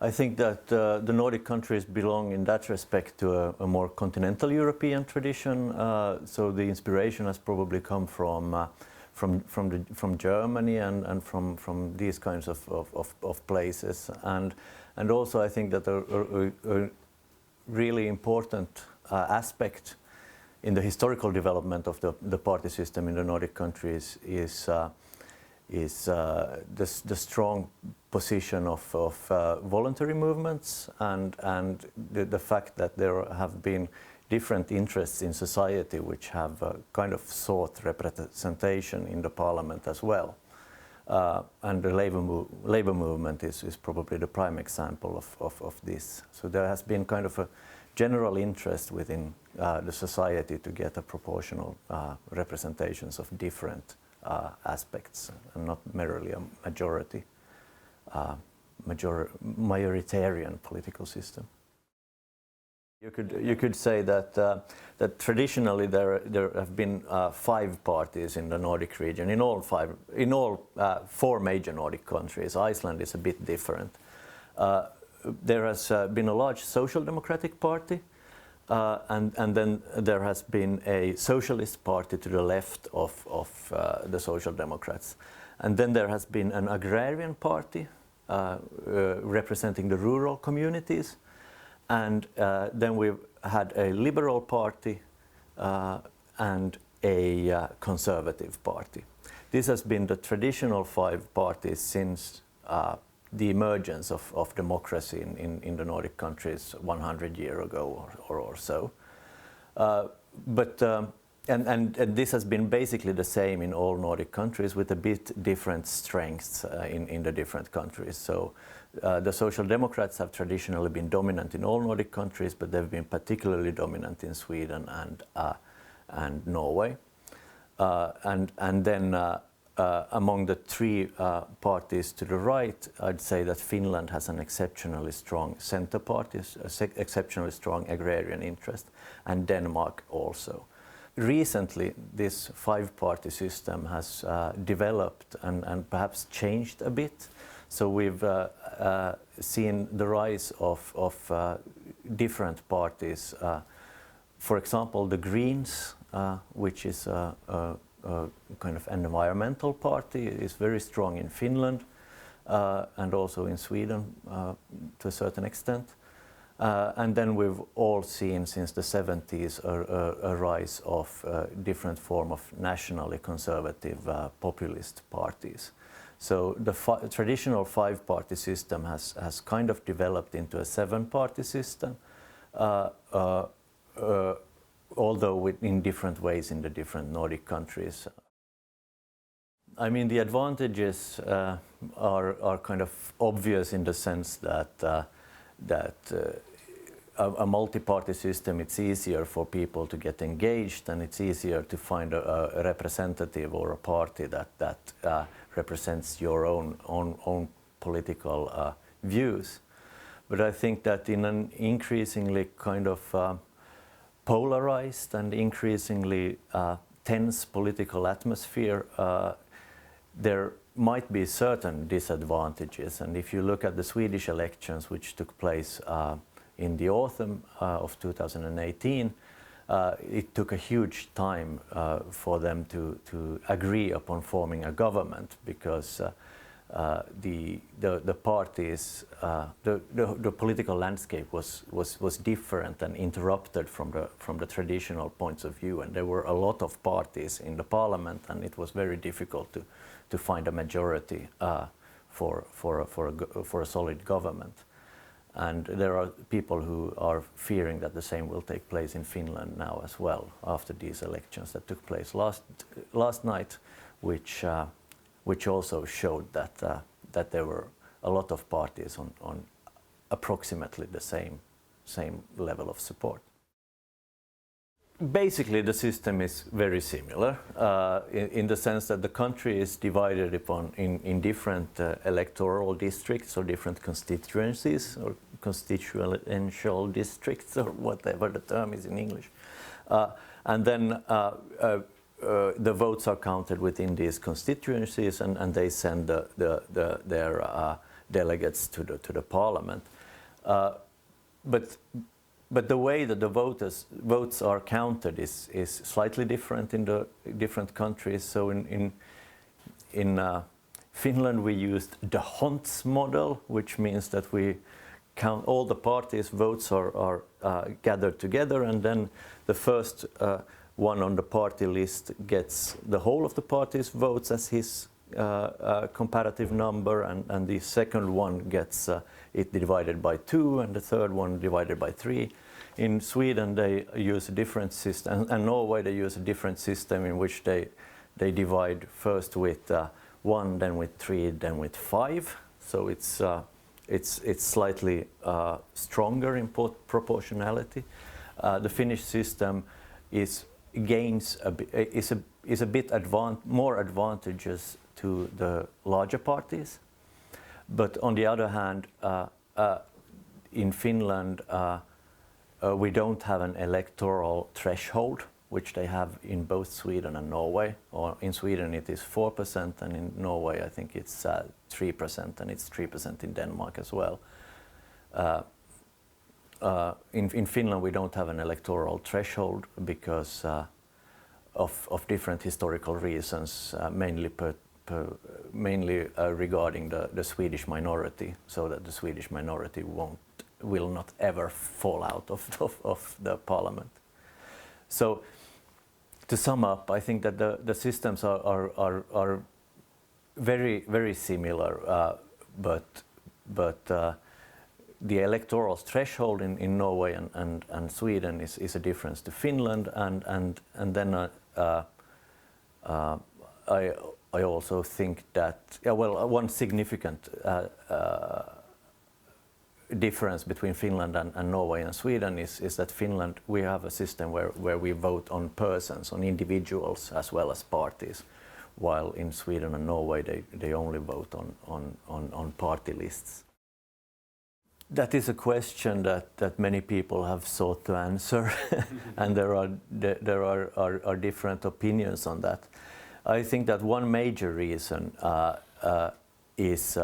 I think that the Nordic countries belong in that respect to a more continental European tradition. So the inspiration has probably come from Germany and from these kinds of places. And also I think that a really important aspect in the historical development of the party system in the Nordic countries is the strong position of voluntary movements and the fact that there have been different interests in society which have kind of sought representation in the parliament as well. And the labor movement is probably the prime example of this. So there has been kind of a general interest within the society to get a proportional representations of different aspects and not merely a majoritarian political system. You could say that that traditionally there have been 5 parties in the Nordic region in all 4 major Nordic countries. Iceland is a bit different. There has been a large social democratic party, and then there has been a socialist party to the left of the Social Democrats. And then there has been an agrarian party representing the rural communities. And then we've had a liberal party and a conservative party. This has been the traditional 5 parties since the emergence of democracy in the Nordic countries 100 years ago or so. And this has been basically the same in all Nordic countries with a bit different strengths in the different countries. So the Social Democrats have traditionally been dominant in all Nordic countries, but they've been particularly dominant in Sweden and Norway. And then among the 3 parties to the right, I'd say that Finland has an exceptionally strong center party, exceptionally strong agrarian interest, and Denmark also. Recently, this 5-party system has developed and perhaps changed a bit. So we've seen the rise of different parties. For example, the Greens, which is a kind of environmental party, is very strong in Finland and also in Sweden to a certain extent. And then we've all seen since the 70s a rise of different form of nationally conservative populist parties. So the traditional 5-party system has kind of developed into a 7-party system, although in different ways in the different Nordic countries. I mean, the advantages are kind of obvious in the sense that a multi-party system, it's easier for people to get engaged, and it's easier to find a representative or a party that represents your own political views. But I think that in an increasingly kind of polarized and increasingly tense political atmosphere, there might be certain disadvantages. And if you look at the Swedish elections, which took place in the autumn of 2018, it took a huge time for them to agree upon forming a government, because the parties, the political landscape was different and interrupted from the traditional points of view, and there were a lot of parties in the parliament, and it was very difficult to find a majority for a solid government. And there are people who are fearing that the same will take place in Finland now as well, after these elections that took place last night, which also showed that there were a lot of parties on approximately the same level of support. Basically, the system is very similar in the sense that the country is divided in different electoral districts or different constituencies or constituential districts or whatever the term is in English. And then the votes are counted within these constituencies, and they send their delegates to the parliament. But the way that the votes are counted is slightly different in the different countries. So in Finland we used the Honts model, which means that we count all the parties' votes are gathered together, and then the first one on the party list gets the whole of the party's votes as his comparative number, and the second one gets it divided by 2, and the third one divided by 3. In Sweden they use a different system, and Norway they use a different system in which they divide first with 1, then with 3, then with 5. So it's slightly stronger in proportionality. The Finnish system is a bit more advantageous to the larger parties, but on the other hand, in Finland we don't have an electoral threshold, which they have in both Sweden and Norway. Or in Sweden it is 4%, and in Norway I think it's 3%, and it's 3% in Denmark as well. In Finland we don't have an electoral threshold because of different historical reasons, mainly regarding the Swedish minority, so that the Swedish minority will not ever fall out of the parliament. So to sum up, I think that the systems are very, very similar, but the electoral threshold in Norway and Sweden is a difference to Finland, and then I also think that one significant difference between Finland and Norway and Sweden is that Finland, we have a system where we vote on persons, on individuals as well as parties, while in Sweden and Norway they only vote on party lists. That is a question that many people have sought to answer, and there are different opinions on that. I think that one major reason is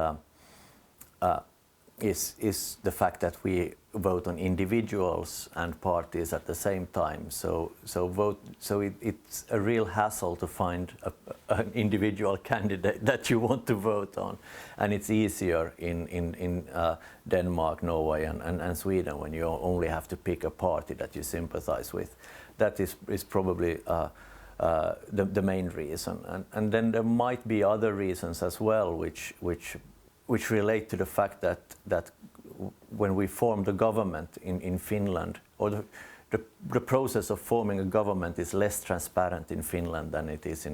the fact that we vote on individuals and parties at the same time. So it's a real hassle to find an individual candidate that you want to vote on, and it's easier in Denmark, Norway, and Sweden when you only have to pick a party that you sympathize with. That is probably the main reason, and then there might be other reasons as well, which relate to the fact that when we form the government in Finland, or the process of forming a government is less transparent in Finland than it is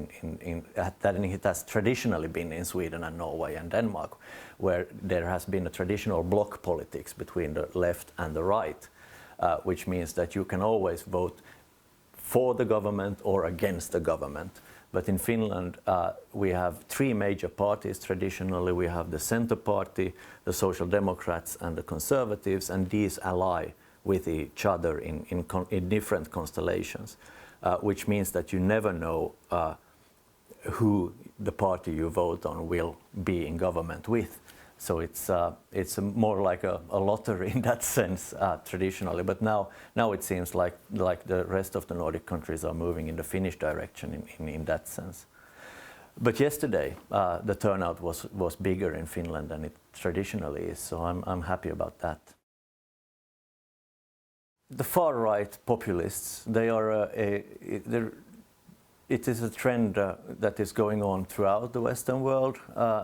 than it has traditionally been in Sweden and Norway and Denmark, where there has been a traditional bloc politics between the left and the right, which means that you can always vote for the government or against the government. But in Finland, we have 3 major parties. Traditionally, we have the Centre Party, the Social Democrats, and the Conservatives, and these ally with each other in different constellations, which means that you never know who the party you vote on will be in government with. So it's more like a lottery in that sense traditionally. But now it seems like the rest of the Nordic countries are moving in the Finnish direction in that sense. But yesterday the turnout was bigger in Finland than it traditionally is. So I'm happy about that. The far right populists, it is a trend that is going on throughout the Western world,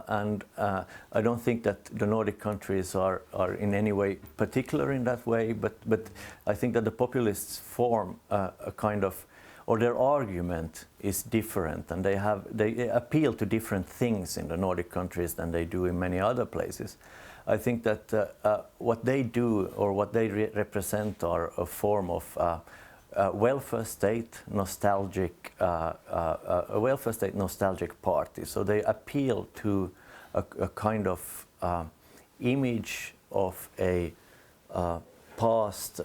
and I don't think that the Nordic countries are in any way particular in that way, but I think that the populists form a kind of, or their argument is different, and they appeal to different things in the Nordic countries than they do in many other places. I think that what they do, or what they represent, are a form of welfare state nostalgic party. So they appeal to a kind of image of a past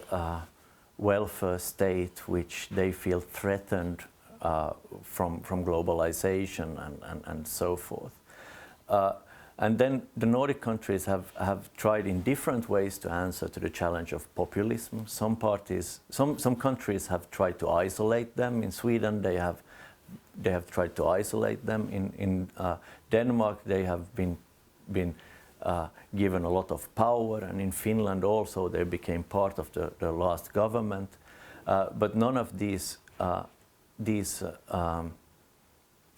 welfare state which they feel threatened from globalization and so forth. And then the Nordic countries have tried in different ways to answer to the challenge of populism. Some countries have tried to isolate them. In Sweden, they have tried to isolate them. In Denmark, they have been given a lot of power, and in Finland also they became part of the last government. But none of these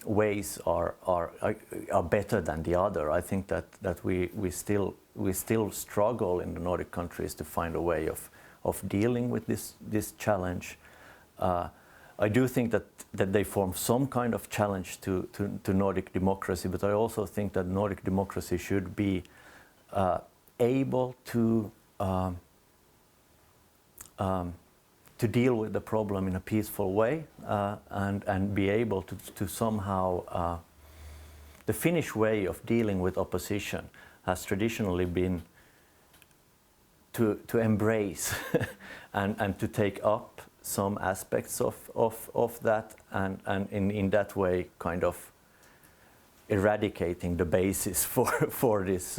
ways are better than the other. I think that we still struggle in the Nordic countries to find a way of dealing with this challenge. I do think that they form some kind of challenge to Nordic democracy, but I also think that Nordic democracy should be able to deal with the problem in a peaceful way, and be able to somehow. The Finnish way of dealing with opposition has traditionally been to embrace and to take up some aspects of that, and in that way kind of eradicating the basis for this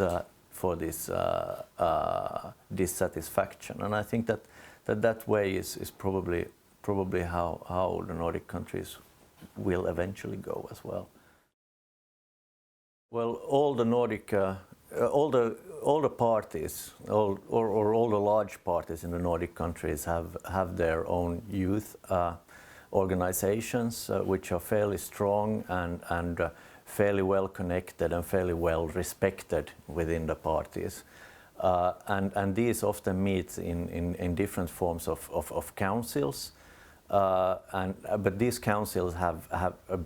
dissatisfaction. And I think that way is probably how the Nordic countries will eventually go as well. Well, all the Nordic, all the parties, all the large parties in the Nordic countries have their own youth organizations, which are fairly strong and fairly well connected and fairly well respected within the parties. And these often meet in different forms of councils, but these councils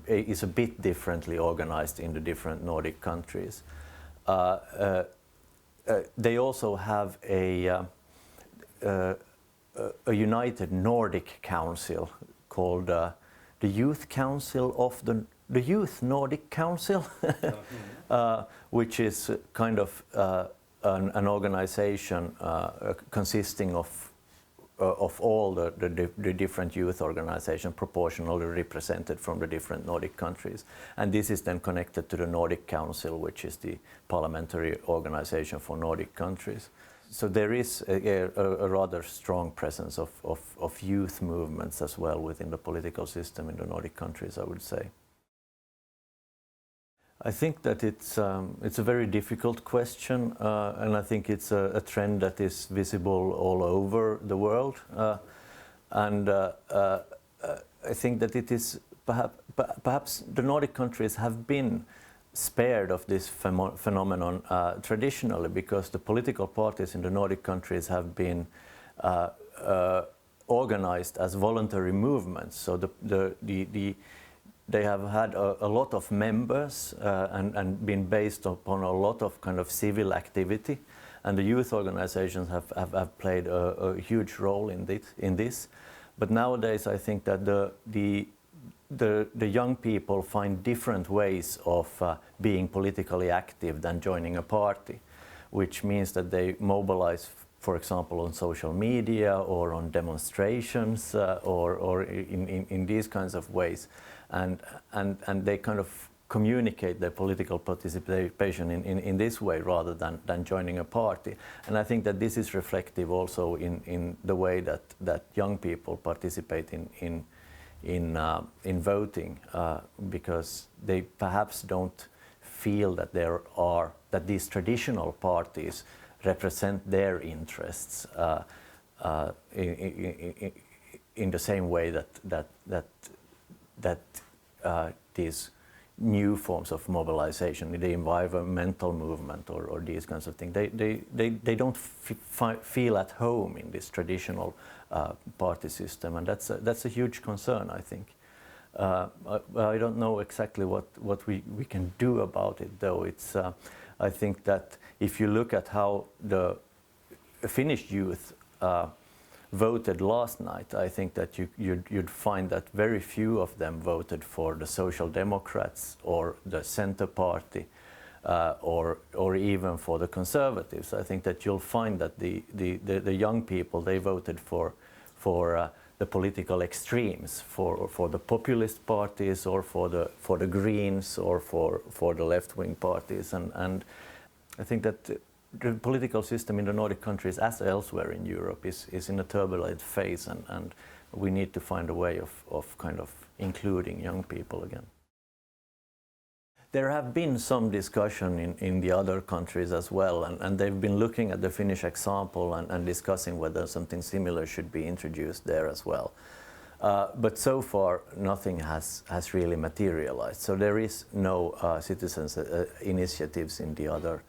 is a bit differently organized in the different Nordic countries. They also have a united Nordic council called the Youth Council of the Youth Nordic Council, which is kind of an organization consisting of all the different youth organizations proportionally represented from the different Nordic countries. And this is then connected to the Nordic Council, which is the parliamentary organization for Nordic countries. So there is a rather strong presence of youth movements as well within the political system in the Nordic countries, I would say. I think that it's a very difficult question, and I think it's a trend that is visible all over the world. And I think that it is perhaps the Nordic countries have been spared of this phenomenon traditionally, because the political parties in the Nordic countries have been organized as voluntary movements. So they have had a lot of members and been based upon a lot of kind of civil activity, and the youth organizations have played a huge role in this. But nowadays, I think that the young people find different ways of being politically active than joining a party, which means that they mobilize, for example, on social media or on demonstrations or in these kinds of ways. And they kind of communicate their political participation in this way rather than joining a party. And I think that this is reflective also in the way that young people participate in voting, because they perhaps don't feel that these traditional parties represent their interests in the same way that these new forms of mobilization, the environmental movement or these kinds of things, they don't feel at home in this traditional party system, and that's a huge concern, I think. I don't know exactly what we can do about it, though. I think that if you look at how the Finnish youth voted last night, I think that you'd find that very few of them voted for the Social Democrats or the Centre Party or even for the Conservatives. I think that you'll find that the young people, they voted for the political extremes for the populist parties or for the Greens or for the left-wing parties, and I think that the political system in the Nordic countries, as elsewhere in Europe, is in a turbulent phase, and we need to find a way of kind of including young people again. There have been some discussion in the other countries as well, and they've been looking at the Finnish example and discussing whether something similar should be introduced there as well. But so far, nothing has really materialized. So there is no citizens' initiatives in the other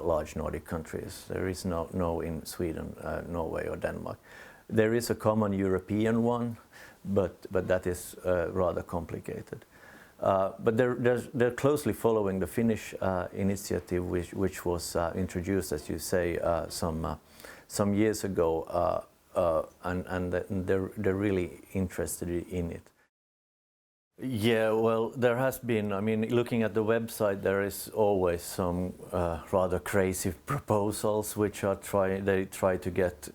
large Nordic countries. There is no in Sweden, Norway, or Denmark. There is a common European one, but that is rather complicated. But they're closely following the Finnish initiative, which was introduced, as you say, some years ago, and they're really interested in it. Yeah, well, there has been. I mean, looking at the website, there is always some rather crazy proposals, which are they try to get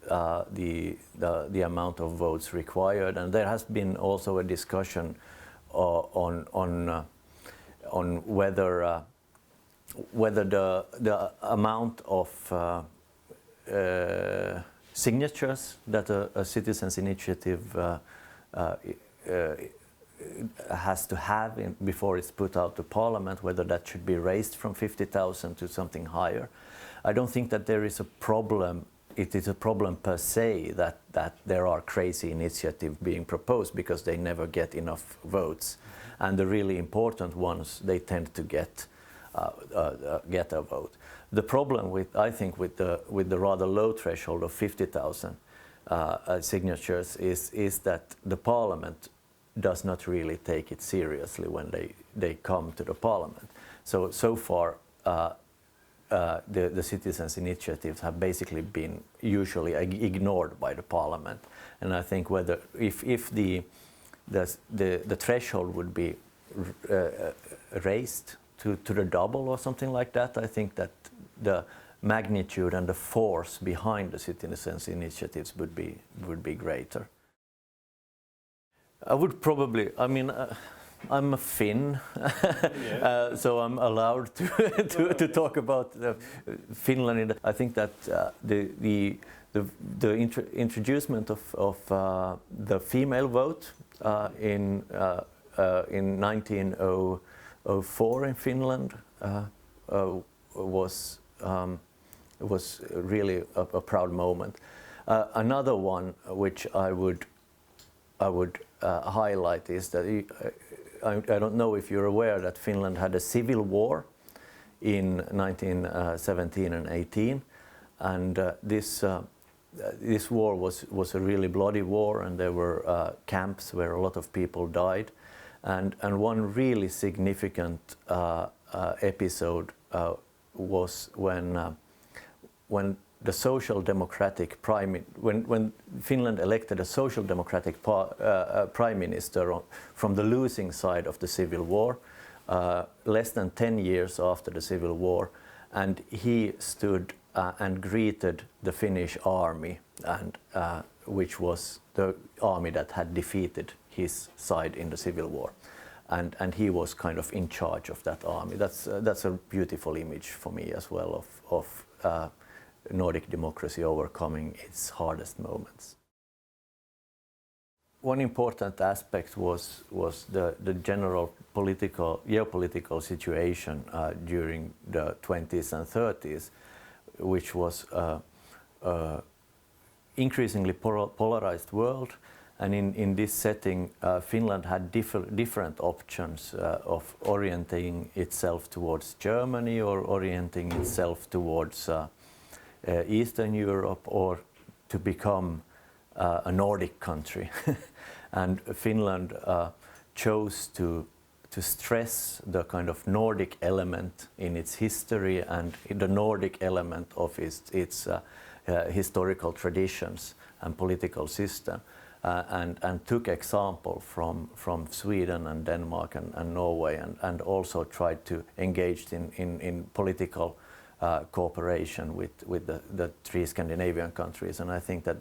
the amount of votes required, and there has been also a discussion on whether the amount of signatures that a citizens' initiative has to have before it's put out to Parliament, whether that should be raised from 50,000 to something higher. I don't think that there is a problem. It is a problem per se that there are crazy initiatives being proposed because they never get enough votes, and the really important ones, they tend to get a vote. The problem I think with the rather low threshold of 50,000 signatures is that the Parliament does not really take it seriously when they come to the Parliament. So far, the citizens' initiatives have basically been usually ignored by the Parliament, and I think if the threshold would be raised to the double or something like that, I think that the magnitude and the force behind the citizens' initiatives would be greater. I would probably. I mean. I'm a Finn, so I'm allowed to talk about Finland. I think that the introducement of the female vote in 1904 in Finland was really a proud moment. Another one which I would highlight is that. I don't know if you're aware that Finland had a civil war in 1917 and 18, and this war was a really bloody war, and there were camps where a lot of people died, and one really significant episode was when the Social Democratic when Finland elected a Social Democratic Prime Minister from the losing side of the Civil War, less than 10 years after the Civil War, and he stood and greeted the Finnish army, and which was the army that had defeated his side in the Civil War, and he was kind of in charge of that army. That's a beautiful image for me as well of Nordic democracy overcoming its hardest moments. One important aspect was the general geopolitical situation during the 20s and 30s, which was increasingly polarized world. And in this setting, Finland had different options of orienting itself towards Germany or orienting itself towards Eastern Europe, or to become a Nordic country. And Finland chose to stress the kind of Nordic element in its history and the Nordic element of its historical traditions and political system, and took example from Sweden and Denmark and Norway, and also tried to engage in political cooperation with the three Scandinavian countries. And I think that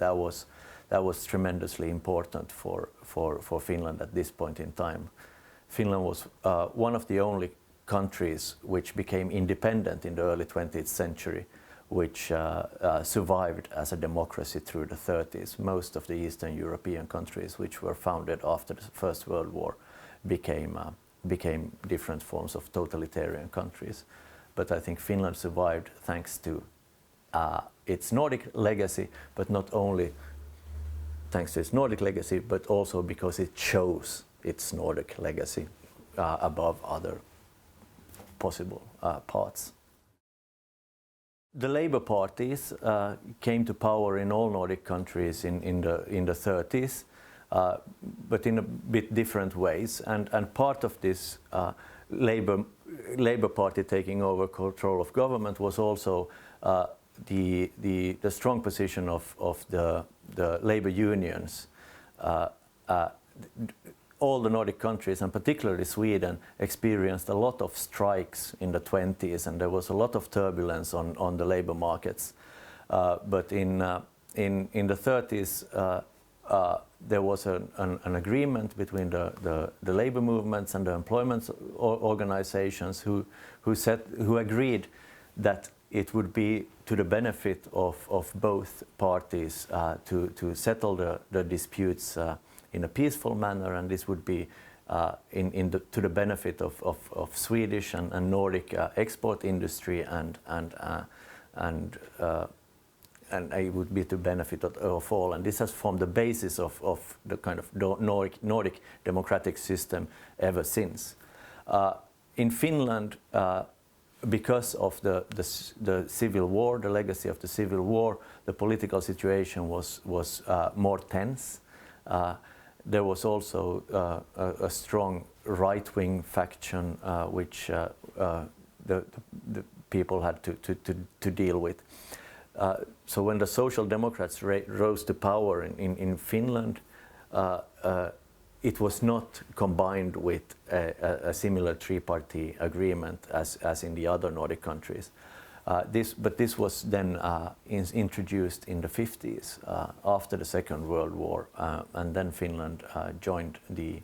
that was tremendously important for Finland at this point in time. Finland was one of the only countries which became independent in the early 20th century, which survived as a democracy through the 30s. Most of the Eastern European countries which were founded after the First World War became different forms of totalitarian countries. But I think Finland survived thanks to its Nordic legacy, but not only thanks to its Nordic legacy, but also because it chose its Nordic legacy above other possible paths. The Labour parties came to power in all Nordic countries in the 30s, but in a bit different ways. And part of this Labour Party taking over control of government was also the strong position of the labour unions. All the Nordic countries, and particularly Sweden, experienced a lot of strikes in the 20s, and there was a lot of turbulence on the labour markets. But in the 30s, there was an agreement between the labour movements and the employment organizations who agreed that it would be to the benefit of both parties to settle the disputes in a peaceful manner, and this would be to the benefit of Swedish and Nordic export industry, and it would be to benefit of all. And this has formed the basis of the kind of Nordic democratic system ever since. In Finland, because of the civil war, the legacy of the civil war, the political situation was more tense. There was also a strong right-wing faction which the people had to deal with. So when the Social Democrats rose to power in Finland, it was not combined with a similar three-party agreement as in the other Nordic countries. But this was then introduced in the 50s after the Second World War, and then Finland joined the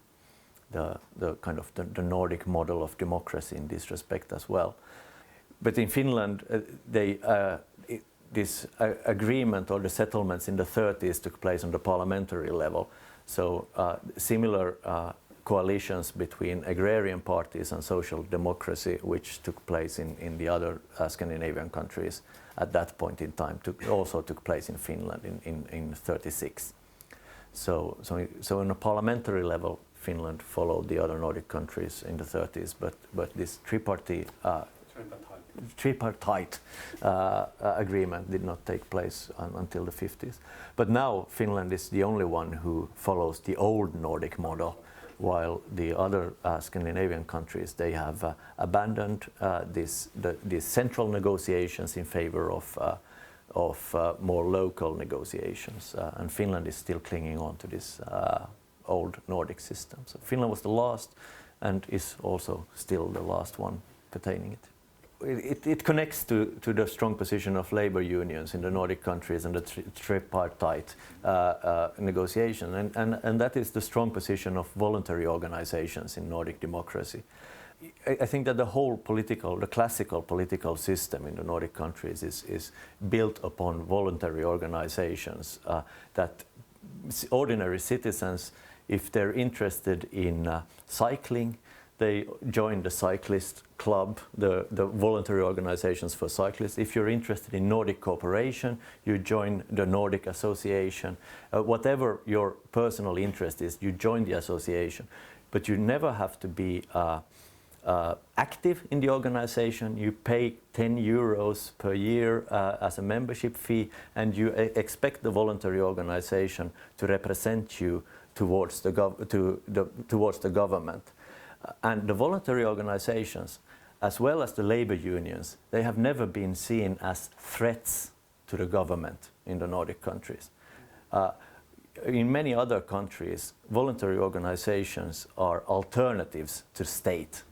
kind of the Nordic model of democracy in this respect as well. But in Finland, this agreement or the settlements in the 30s took place on the parliamentary level. So similar coalitions between agrarian parties and social democracy, which took place in the other Scandinavian countries at that point in time, also took place in Finland in 36. So on a parliamentary level, Finland followed the other Nordic countries in the 30s, but this tripartite agreement did not take place until the 50s. But now Finland is the only one who follows the old Nordic model, while the other Scandinavian countries, they have abandoned these central negotiations in favor of more local negotiations. And Finland is still clinging on to this old Nordic system. So Finland was the last and is also still the last one pertaining it. It connects to the strong position of labor unions in the Nordic countries and the tripartite negotiation, and that is the strong position of voluntary organizations in Nordic democracy. I think that the classical political system in the Nordic countries is built upon voluntary organizations that ordinary citizens, if they're interested in cycling, they join the cyclist club, the voluntary organizations for cyclists. If you're interested in Nordic cooperation, you join the Nordic Association. Whatever your personal interest is, you join the association. But you never have to be active in the organization. You pay 10 euros per year as a membership fee, and you expect the voluntary organization to represent you towards the government. And the voluntary organizations, as well as the labor unions, they have never been seen as threats to the government in the Nordic countries. In many other countries, voluntary organizations are alternatives to state.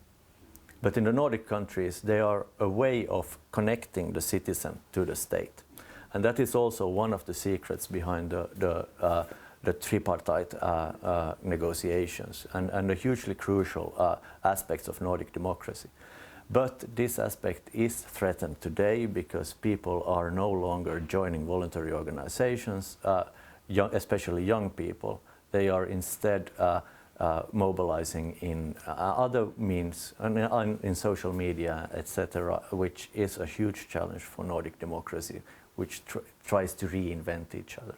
But in the Nordic countries, they are a way of connecting the citizen to the state. And that is also one of the secrets behind the tripartite negotiations and the hugely crucial aspects of Nordic democracy. But this aspect is threatened today because people are no longer joining voluntary organizations, especially young people. They are instead mobilizing in other means, in social media, etc., which is a huge challenge for Nordic democracy, which tries to reinvent each other.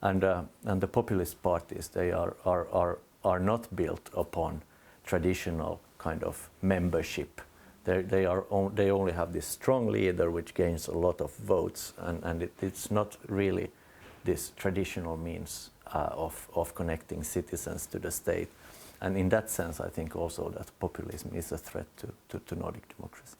And the populist parties, they are not built upon traditional kind of membership. They only have this strong leader which gains a lot of votes, and it's not really this traditional means of connecting citizens to the state. And in that sense, I think also that populism is a threat to Nordic democracy.